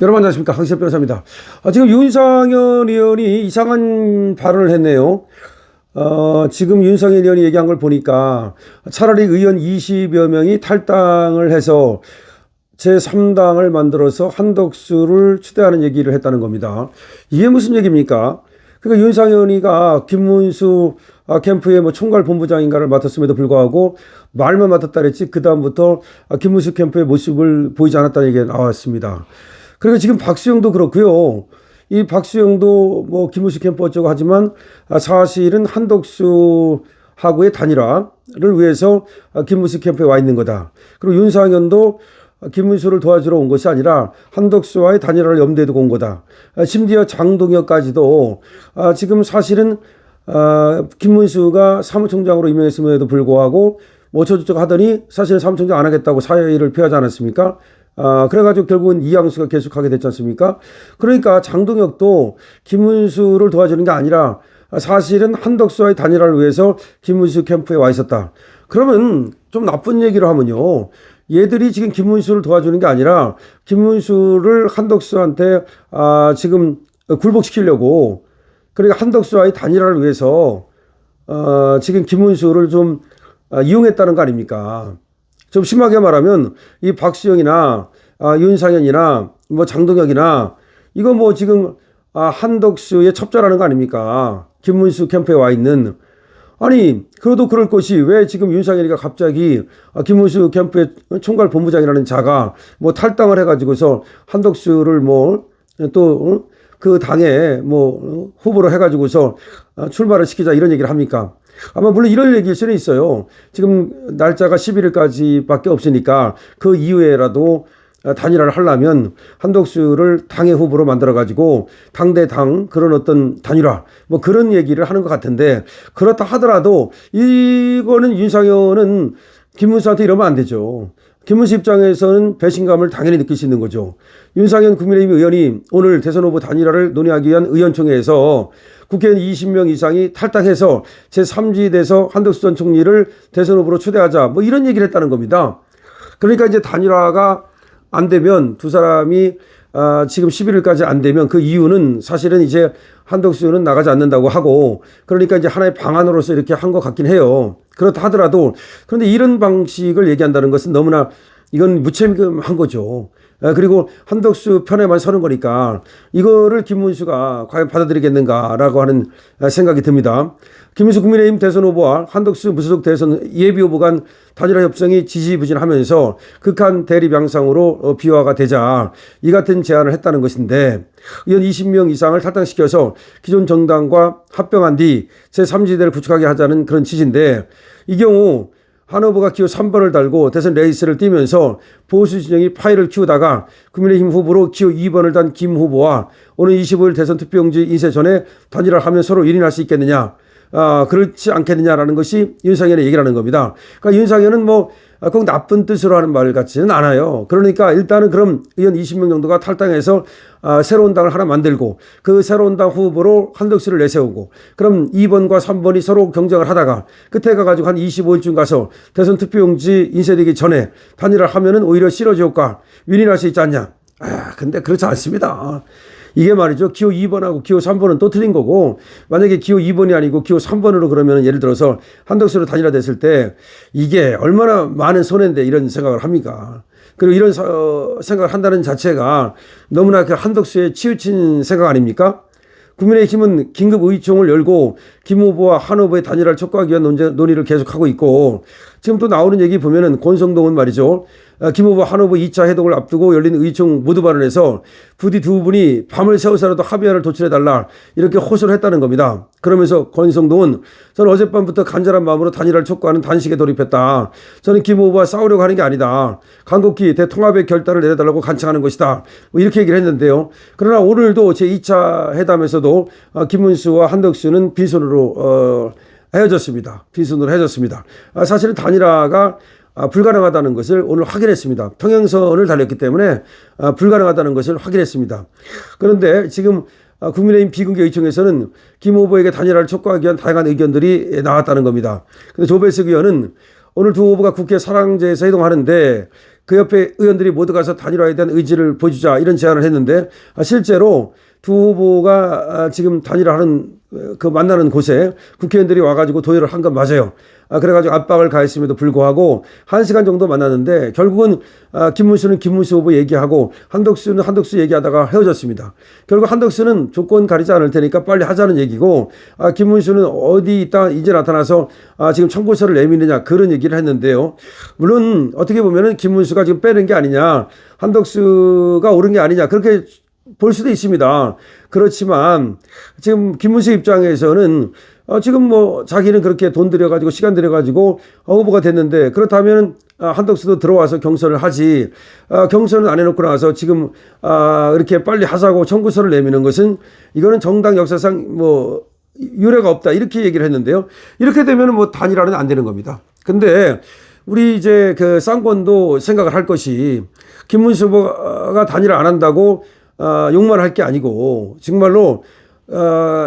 여러분 안녕하십니까, 황시엽 변호사입니다. 지금 윤상현 의원이 이상한 발언을 했네요. 지금 윤상현 의원이 얘기한 걸 보니까 차라리 의원 20여 명이 탈당을 해서 제3당을 만들어서 한덕수를 추대하는 얘기를 했다는 겁니다. 이게 무슨 얘기입니까? 그러니까 윤상현이가 김문수 캠프의 총괄 본부장인가를 맡았음에도 불구하고 말만 맡았다 그랬지, 그다음부터 김문수 캠프의 모습을 보이지 않았다는 얘기가 나왔습니다. 그리고 지금 박수영도 그렇고요. 이 박수영도 뭐 김문수 캠프 어쩌고 하지만 사실은 한덕수하고의 단일화를 위해서 김문수 캠프에 와 있는 거다. 그리고 윤상현도 김문수를 도와주러 온 것이 아니라 한덕수와의 단일화를 염두에 두고 온 거다. 심지어 장동혁까지도 지금 사실은 김문수가 사무총장으로 임명했음에도 불구하고 뭐 어쩌고저쩌고 하더니 사실은 사무총장 안 하겠다고 사의를 표하지 않았습니까? 그래가지고 결국은 이양수가 계속하게 됐지 않습니까? 그러니까 장동혁도 김문수를 도와주는 게 아니라 사실은 한덕수와의 단일화를 위해서 김문수 캠프에 와 있었다. 그러면 좀 나쁜 얘기를 하면요, 얘들이 지금 김문수를 도와주는 게 아니라 김문수를 한덕수한테 지금 굴복시키려고, 그러니까 한덕수와의 단일화를 위해서 지금 김문수를 좀 이용했다는 거 아닙니까? 좀 심하게 말하면 이 박수영이나 윤상현이나 뭐 장동혁이나 이거 뭐 지금 한덕수의 첩자라는 거 아닙니까? 김문수 캠프에 와 있는. 아니, 그래도 그럴 것이 왜 지금 윤상현이가 갑자기 김문수 캠프의 총괄 본부장이라는 자가 뭐 탈당을 해가지고서 한덕수를 뭐 또 그 당에 뭐 후보로 해가지고서 출마를 시키자 이런 얘기를 합니까? 아마 물론 이럴 얘기일 수는 있어요. 지금 날짜가 11일까지밖에 없으니까 그 이후에라도 단일화를 하려면 한덕수를 당의 후보로 만들어가지고 당대당 그런 어떤 단일화 뭐 그런 얘기를 하는 것 같은데, 그렇다 하더라도 이거는 윤상현은 김문수한테 이러면 안 되죠. 김문수 입장에서는 배신감을 당연히 느낄 수 있는 거죠. 윤상현 국민의힘 의원이 오늘 대선 후보 단일화를 논의하기 위한 의원총회에서 국회의원 20명 이상이 탈당해서 제3지대에서 한덕수 전 총리를 대선 후보로 초대하자 뭐 이런 얘기를 했다는 겁니다. 그러니까 이제 단일화가 안 되면 두 사람이 지금 11일까지 안 되면 그 이유는 사실은 이제 한덕수는 나가지 않는다고 하고, 그러니까 이제 하나의 방안으로서 이렇게 한 것 같긴 해요. 그렇다 하더라도, 그런데 이런 방식을 얘기한다는 것은 너무나 이건 무책임한 거죠. 그리고 한덕수 편에만 서는 거니까 이거를 김문수가 과연 받아들이겠는가라고 하는 생각이 듭니다. 김문수 국민의힘 대선 후보와 한덕수 무소속 대선 예비 후보 간 단일화 협상이 지지부진하면서 극한 대립 양상으로 비화가 되자 이 같은 제안을 했다는 것인데, 의원 20명 이상을 탈당시켜서 기존 정당과 합병한 뒤 제3지대를 구축하게 하자는 그런 취지인데, 이 경우 한 후보가 기호 3번을 달고 대선 레이스를 뛰면서 보수 진영이 파일을 키우다가 국민의힘 후보로 기호 2번을 단 김 후보와 오늘 25일 대선 투표용지 인쇄 전에 단일화를 하면 서로 일인할 수 있겠느냐, 그렇지 않겠느냐라는 것이 윤상현의 얘기라는 겁니다. 그러니까 윤상현은 뭐 꼭 나쁜 뜻으로 하는 말 같지는 않아요. 그러니까 일단은 그럼 의원 20명 정도가 탈당해서 새로운 당을 하나 만들고 그 새로운 당 후보로 한덕수를 내세우고, 그럼 2번과 3번이 서로 경쟁을 하다가 끝에 가가지고 한 25일쯤 가서 대선 투표용지 인쇄되기 전에 단일화를 하면은 오히려 시너지 효과 윈윈할 수 있지 않냐. 근데 그렇지 않습니다. 이게 말이죠, 기호 2번하고 기호 3번은 또 틀린 거고, 만약에 기호 2번이 아니고 기호 3번으로 그러면 예를 들어서 한덕수로 단일화됐을 때 이게 얼마나 많은 손해인데 이런 생각을 합니까? 그리고 이런 생각을 한다는 자체가 너무나 그 한덕수에 치우친 생각 아닙니까? 국민의힘은 긴급 의총을 열고 김 후보와 한 후보의 단일화를 촉구하기 위한 논의를 계속하고 있고, 지금 또 나오는 얘기 보면은 권성동은 말이죠, 김 후보 한 후보 2차 회동을 앞두고 열린 의총 모두 발언에서 부디 두 분이 밤을 새워서라도 합의안을 도출해달라 이렇게 호소를 했다는 겁니다. 그러면서 권성동은 저는 어젯밤부터 간절한 마음으로 단일화를 촉구하는 단식에 돌입했다. 저는 김 후보와 싸우려고 하는 게 아니다. 간곡히 대통합의 결단을 내려달라고 간청하는 것이다. 뭐 이렇게 얘기를 했는데요. 그러나 오늘도 제2차 회담에서도 김문수와 한덕수는 빈손으로 헤어졌습니다. 빈손으로 헤어졌습니다. 사실은 단일화가 불가능하다는 것을 오늘 확인했습니다. 평행선을 달렸기 때문에 불가능하다는 것을 확인했습니다. 그런데 지금 국민의힘 비공개 의총에서는 김 후보에게 단일화를 촉구하기 위한 다양한 의견들이 나왔다는 겁니다. 근데 조배석 의원은 오늘 두 후보가 국회 사랑제에서 회동하는데 그 옆에 의원들이 모두 가서 단일화에 대한 의지를 보여주자 이런 제안을 했는데 실제로 두 후보가 지금 단일화하는 그 만나는 곳에 국회의원들이 와가지고 도의를 한 건 맞아요. 그래가지고 압박을 가했음에도 불구하고 1시간 정도 만났는데 결국은 김문수는 김문수 후보 얘기하고 한덕수는 한덕수 얘기하다가 헤어졌습니다. 결국 한덕수는 조건 가리지 않을 테니까 빨리 하자는 얘기고 김문수는 어디 있다 이제 나타나서 지금 청구서를 내미느냐 그런 얘기를 했는데요. 물론 어떻게 보면은 김문수가 지금 빼는 게 아니냐 한덕수가 옳은 게 아니냐 그렇게 볼 수도 있습니다. 그렇지만 지금 김문수 입장에서는 지금 뭐 자기는 그렇게 돈 들여가지고 시간 들여가지고 후보가 됐는데 그렇다면 한덕수도 들어와서 경선을 하지 경선을 안 해놓고 나서 지금 이렇게 빨리 하자고 청구서를 내미는 것은 이거는 정당 역사상 뭐 유례가 없다 이렇게 얘기를 했는데요. 이렇게 되면 뭐 단일화는 안 되는 겁니다. 근데 우리 이제 그 쌍권도 생각을 할 것이 김문수 후보가 단일화 안 한다고 욕만 할 게 아니고 정말로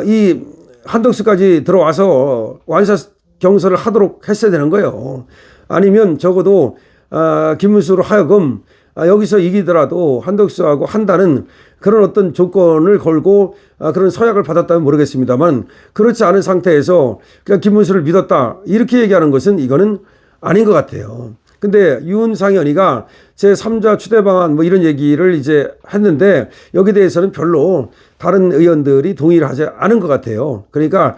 이 한덕수까지 들어와서 완샷 경선을 하도록 했어야 되는 거예요. 아니면 적어도 김문수로 하여금 여기서 이기더라도 한덕수하고 한다는 그런 어떤 조건을 걸고 그런 서약을 받았다면 모르겠습니다만 그렇지 않은 상태에서 그냥 김문수를 믿었다 이렇게 얘기하는 것은 이거는 아닌 것 같아요. 근데 윤상현이가 제3자 추대 방안 뭐 이런 얘기를 이제 했는데 여기에 대해서는 별로 다른 의원들이 동의를 하지 않은 것 같아요. 그러니까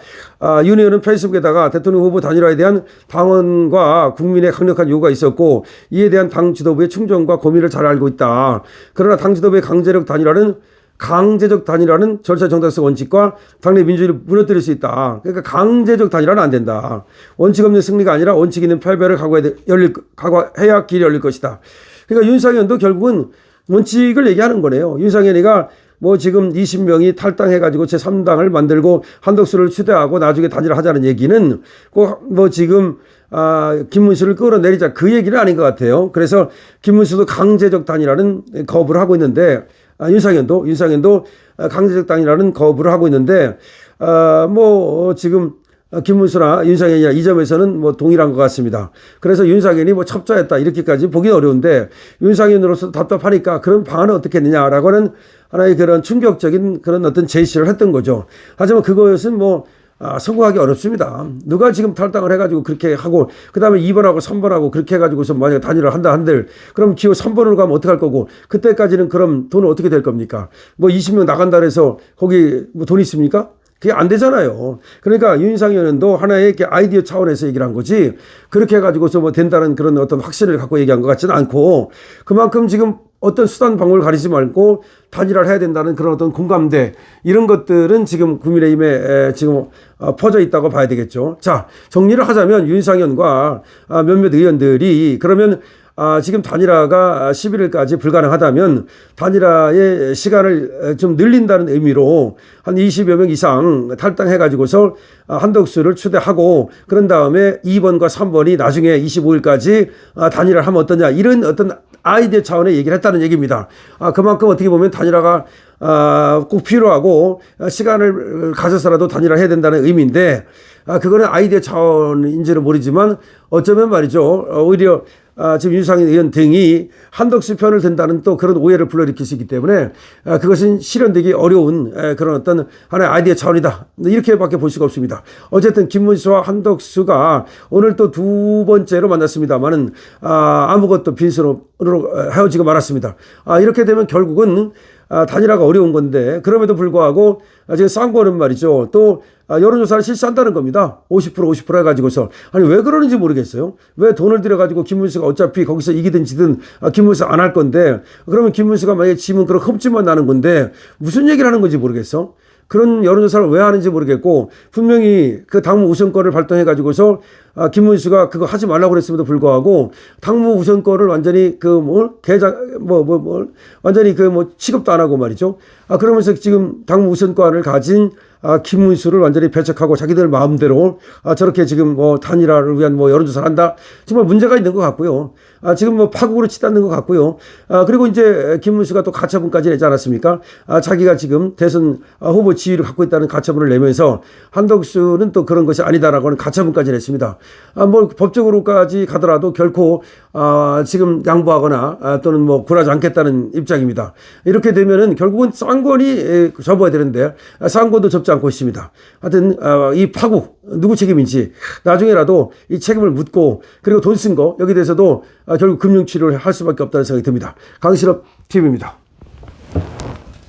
윤 의원은 페이스북에다가 대통령 후보 단일화에 대한 당원과 국민의 강력한 요구가 있었고 이에 대한 당 지도부의 충정과 고민을 잘 알고 있다. 그러나 당 지도부의 강제적 단일화는 절차 정당성 원칙과 당내 민주주의를 무너뜨릴 수 있다. 그러니까 강제적 단일화는 안 된다. 원칙 없는 승리가 아니라 원칙 있는 패배를 각오해야 길이 열릴 것이다. 그러니까 윤상현도 결국은 원칙을 얘기하는 거네요. 윤상현이가 뭐 지금 20명이 탈당해가지고 제3당을 만들고 한덕수를 추대하고 나중에 단일화하자는 얘기는 꼭 뭐 지금 김문수를 끌어내리자 그 얘기는 아닌 것 같아요. 그래서 김문수도 강제적 단일화는 거부를 하고 있는데 윤상현도 강제적 단일화는 거부를 하고 있는데 뭐 지금 김문수나 윤상현이나 이 점에서는 뭐 동일한 것 같습니다. 그래서 윤상현이 뭐 첩자했다 이렇게까지 보기는 어려운데 윤상현으로서 답답하니까 그런 방안은 어떻게 했느냐라고는 하나의 그런 충격적인 그런 어떤 제시를 했던 거죠. 하지만 그것은 뭐 성공하기 어렵습니다. 누가 지금 탈당을 해가지고 그렇게 하고 그 다음에 2번하고 3번하고 그렇게 해가지고서 만약에 단일화를 한다 한들 그럼 기호 3번으로 가면 어떡할 거고 그때까지는 그럼 돈은 어떻게 될 겁니까? 뭐 20명 나간다 해서 거기 뭐 돈 있습니까? 그게 안 되잖아요. 그러니까 윤상현도 하나의 이렇게 아이디어 차원에서 얘기를 한 거지 그렇게 해가지고서 뭐 된다는 그런 어떤 확신을 갖고 얘기한 것 같지는 않고 그만큼 지금 어떤 수단 방법을 가리지 말고 단일화를 해야 된다는 그런 어떤 공감대 이런 것들은 지금 국민의힘에 지금 퍼져 있다고 봐야 되겠죠. 자, 정리를 하자면 윤상현과 몇몇 의원들이 그러면 지금 단일화가 11일까지 불가능하다면 단일화의 시간을 좀 늘린다는 의미로 한 20여 명 이상 탈당해가지고서 한덕수를 추대하고 그런 다음에 2번과 3번이 나중에 25일까지 단일화를 하면 어떠냐 이런 어떤 아이디어 차원의 얘기를 했다는 얘기입니다. 그만큼 어떻게 보면 단일화가 꼭 필요하고 시간을 가져서라도 단일화 해야 된다는 의미인데 그거는 아이디어 차원인지는 모르지만 어쩌면 말이죠. 오히려 지금 윤상현 의원 등이 한덕수 편을 든다는 또 그런 오해를 불러일으킬 수 있기 때문에 그것은 실현되기 어려운 그런 어떤 하나의 아이디어 차원이다. 이렇게밖에 볼 수가 없습니다. 어쨌든 김문수와 한덕수가 오늘 또 두 번째로 만났습니다만은 아무것도 빈손으로 헤어지고 말았습니다. 이렇게 되면 결국은 단일화가 어려운 건데 그럼에도 불구하고 지금 쌍권은 말이죠. 또 여론조사를 실시한다는 겁니다. 50% 해가지고서. 아니 왜 그러는지 모르겠어요. 왜 돈을 들여가지고 김문수가 어차피 거기서 이기든 지든 김문수 안 할 건데 그러면 김문수가 만약에 지면 그런 흠집만 나는 건데 무슨 얘기를 하는 건지 모르겠어. 그런 여론조사를 왜 하는지 모르겠고 분명히 그 당무 우선권을 발동해가지고서 김문수가 그거 하지 말라고 그랬음에도 불구하고 당무 우선권을 완전히 완전히 취급도 안 하고 말이죠. 그러면서 지금 당무 우선권을 가진 김문수를 완전히 배척하고 자기들 마음대로 저렇게 지금 뭐 단일화를 위한 뭐 여론조사를 한다. 정말 문제가 있는 것 같고요. 지금 뭐 파국으로 치닫는 것 같고요. 그리고 이제 김문수가 또 가처분까지 내지 않았습니까? 자기가 지금 대선 후보 지위를 갖고 있다는 가처분을 내면서 한덕수는 또 그런 것이 아니다라고 하는 가처분까지 냈습니다. 뭐 법적으로까지 가더라도 결코 지금 양보하거나 또는 뭐 굴하지 않겠다는 입장입니다. 이렇게 되면은 결국은 쌍권이 접어야 되는데 쌍권도 접지 않고 있습니다. 하여튼 이 파국 누구 책임인지 나중에라도 이 책임을 묻고 그리고 돈 쓴 거 여기 대해서도 결국 금융치료를 할 수밖에 없다는 생각이 듭니다. 강신업 TV입니다.